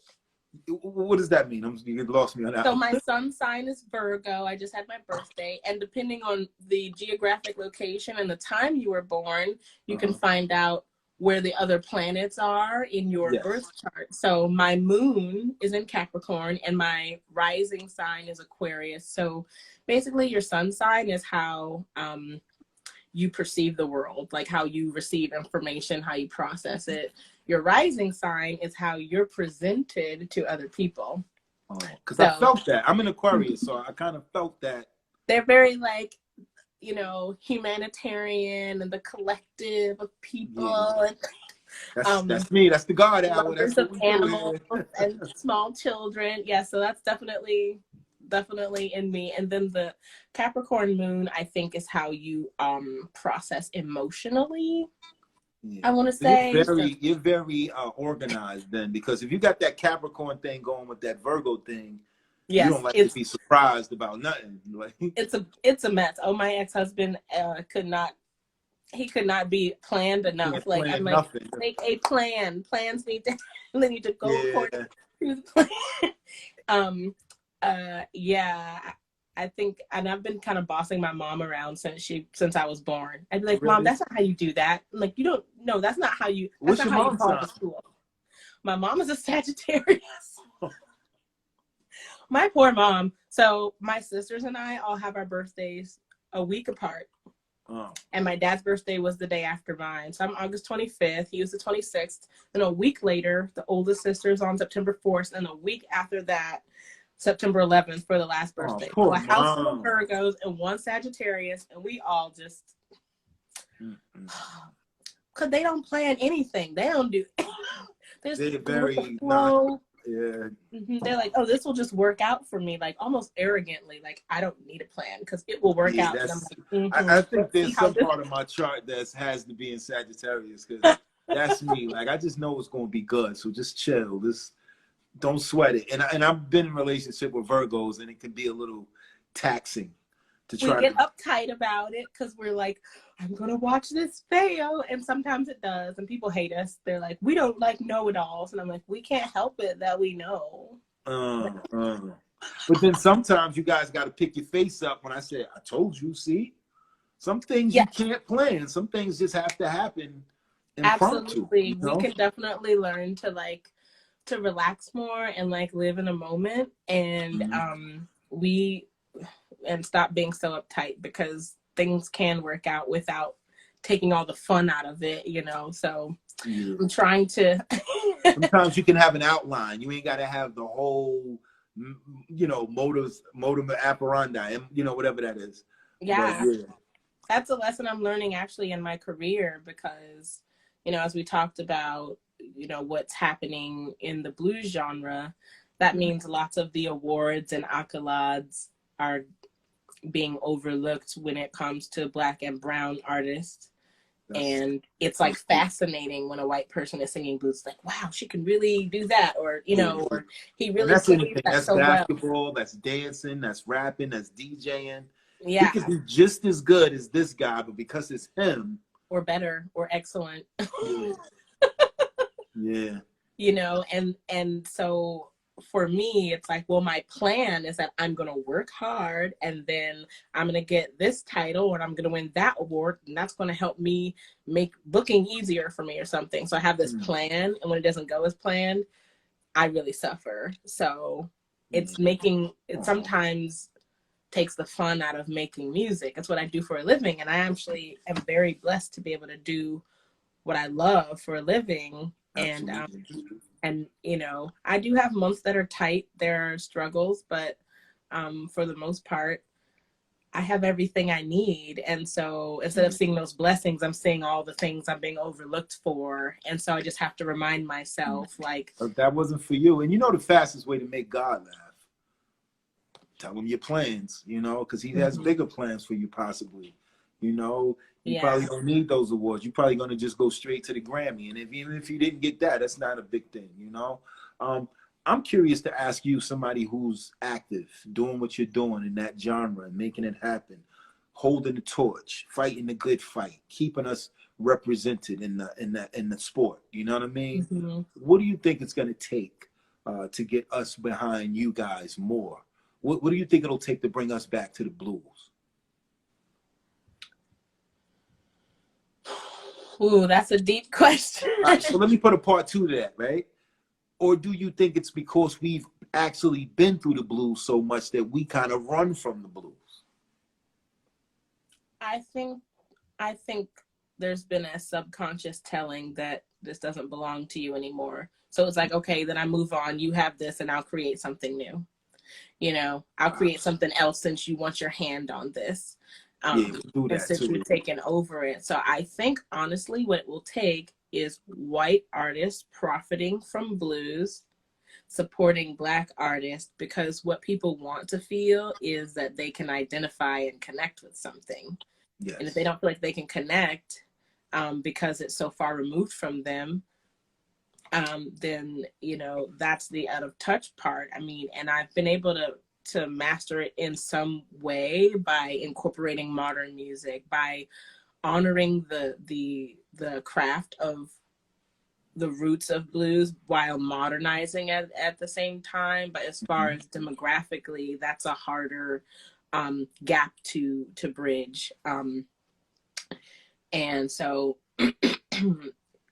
What does that mean? You lost me on that. So my sun sign is Virgo. I just had my birthday, and depending on the geographic location and the time you were born, you can find out where the other planets are in your birth chart. So my moon is in Capricorn and my rising sign is Aquarius. So basically your sun sign is how you perceive the world, like how you receive information, how you process it. Your rising sign is how you're presented to other people. Because I felt that. I'm an Aquarius, so I kind of felt that. They're very like, humanitarian and the collective of people. And that's me. That's the God hour. That's of animals and small children. Yeah, so that's definitely in me. And then the Capricorn moon, I think, is how you process emotionally. I want to say you're very organized then, because if you got that Capricorn thing going with that Virgo thing, you don't like to be surprised about nothing. Like it's a mess. Oh, my ex-husband could not be planned enough. Like I'm like, nothing. Make a plan. Plans need to they need to go according to the plan. I think, and I've been kind of bossing my mom around since I was born. I'd be like, Mom, that's not how you do that. I'm like, you don't know, that's not how you. That's not how you call the school. My mom is a Sagittarius. My poor mom. So my sisters and I all have our birthdays a week apart. Oh. And my dad's birthday was the day after mine. So I'm August 25th. He was the 26th. Then a week later, the oldest sister's on September 4th. And a week after that, September 11th for the last birthday. So a house full of Virgos and one Sagittarius. And we all just, because they don't plan anything. They don't do, they're very slow. Yeah. They're like, oh, this will just work out for me, like almost arrogantly, like I don't need a plan because it will work out. And I'm like, I think there's some part of my chart that has to be in Sagittarius, because that's me. Like I just know it's going to be good, so just chill. Just don't sweat it. And I've been in a relationship with Virgos, and it can be a little taxing to try. We get uptight about it because we're like, I'm gonna watch this fail, and sometimes it does, and people hate us. They're like, we don't like know-it-alls, and I'm like, we can't help it that we know. But then sometimes you guys got to pick your face up when I say, I told you. See, some things you can't plan. Some things just have to happen. Absolutely, we can definitely learn to relax more and like live in a moment, and and stop being so uptight, because things can work out without taking all the fun out of it, so I'm trying to sometimes you can have an outline. You ain't got to have the whole modus operandi, and whatever that is. That's a lesson I'm learning actually in my career, because as we talked about what's happening in the blues genre, that means lots of the awards and accolades are being overlooked when it comes to Black and brown artists. And it's like fascinating when a white person is singing blues, like, wow, she can really do that, or or he really that's anything. That's so basketball, that's dancing, that's rapping, that's DJing. He could be just as good as this guy, but because it's him, or better, or excellent. Yeah. And so for me, it's like, well, my plan is that I'm going to work hard and then I'm going to get this title and I'm going to win that award. And that's going to help me make booking easier for me or something. So I have this plan. And when it doesn't go as planned, I really suffer. So it's it sometimes takes the fun out of making music. It's what I do for a living. And I actually am very blessed to be able to do what I love for a living. And you know, I do have months that are tight. There are struggles, but for the most part, I have everything I need. And so instead of seeing those blessings, I'm seeing all the things I'm being overlooked for. And so I just have to remind myself, like, that wasn't for you. And you know the fastest way to make God laugh? Tell him your plans, you know, because he has bigger plans for you possibly. You know, you probably don't need those awards. You're probably going to just go straight to the Grammy. And even if you didn't get that, that's not a big thing, you know. I'm curious to ask you, somebody who's active, doing what you're doing in that genre and making it happen, holding the torch, fighting the good fight, keeping us represented in the sport. You know what I mean? What do you think it's going to take to get us behind you guys more? What do you think it'll take to bring us back to the blues? Ooh, that's a deep question. So let me put a part 2 to that, right? Or do you think it's because we've actually been through the blues so much that we kind of run from the blues? I think there's been a subconscious telling that this doesn't belong to you anymore. So it's like, okay, then I move on. You have this and I'll create something new. You know, I'll create something else since you want your hand on this. Do that since you've taken over it. So I think honestly what it will take is white artists profiting from blues, supporting Black artists, because what people want to feel is that they can identify and connect with something. Yes. And if they don't feel like they can connect because it's so far removed from them, then, you know, that's the out of touch part. I mean, and I've been able to master it in some way by incorporating modern music, by honoring the craft of the roots of blues while modernizing it at the same time. But as far as demographically, that's a harder gap to bridge. And so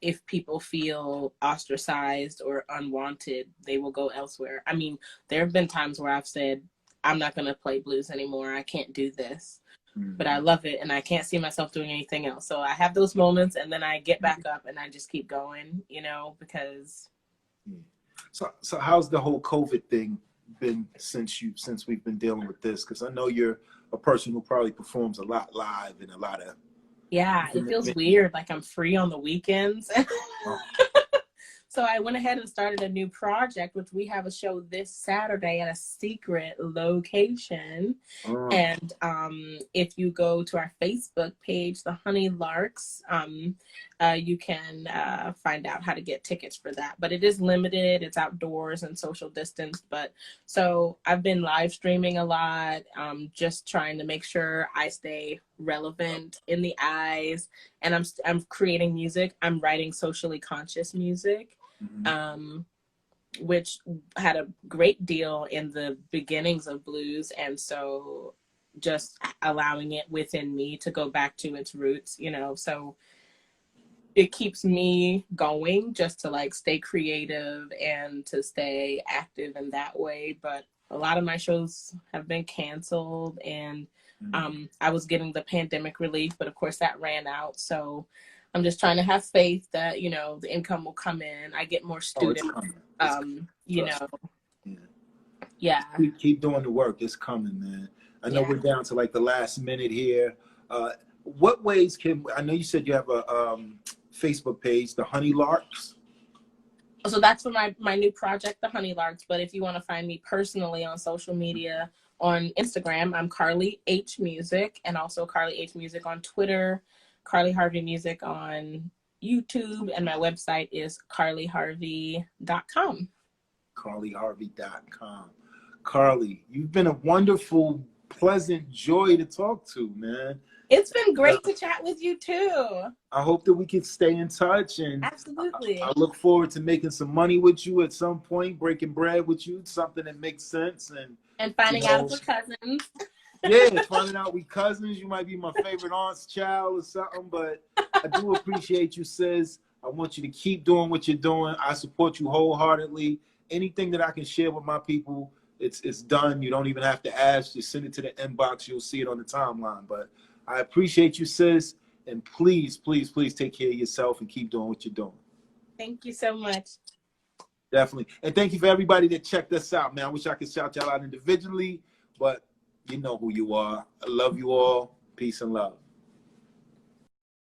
if people feel ostracized or unwanted, they will go elsewhere. I mean, there have been times where I've said, I'm not going to play blues anymore. I can't do this. But I love it and I can't see myself doing anything else. So I have those moments and then I get back up and I just keep going, you know, because. So how's the whole COVID thing been since we've been dealing with this? Because I know you're a person who probably performs a lot live and a lot of. Yeah, it feels weird. Like I'm free on the weekends. So I went ahead and started a new project, which we have a show this Saturday at a secret location. And if you go to our Facebook page, the Honey Larks, you can find out how to get tickets for that. But it is limited. It's outdoors and social distanced. But so I've been live streaming a lot, just trying to make sure I stay relevant in the eyes. And I'm creating music. I'm writing socially conscious music. Which had a great deal in the beginnings of blues. And so just allowing it within me to go back to its roots, you know, so it keeps me going just to like stay creative and to stay active in that way. But a lot of my shows have been canceled and I was getting the pandemic relief, but of course that ran out. So I'm just trying to have faith that, you know, the income will come in. I get more students, you know. Yeah. Keep doing the work. It's coming, man. I know we're down to like the last minute here. What ways I know you said you have a Facebook page, the Honey Larks. So that's for my new project, the Honey Larks. But if you want to find me personally on social media, on Instagram, I'm Carly H Music, and also Carly H Music on Twitter. Carly Harvey Music on YouTube, and my website is carlyharvey.com. carlyharvey.com. Carly, you've been a wonderful, pleasant joy to talk to, man. It's been great to chat with you too. I hope that we can stay in touch, and absolutely. I look forward to making some money with you at some point, breaking bread with you, something that makes sense, and finding out if we're cousins. Yeah, finding out we cousins. You might be my favorite aunt's child or something, but I do appreciate you, sis. I want you to keep doing what you're doing. I support you wholeheartedly. Anything that I can share with my people, it's done. You don't even have to ask. Just send it to the inbox. You'll see it on the timeline. But I appreciate you, sis. And please, please, please take care of yourself and keep doing what you're doing. Thank you so much. Definitely. And thank you for everybody that checked us out, man. I wish I could shout y'all out individually, but you know who you are. I love you all. Peace and love.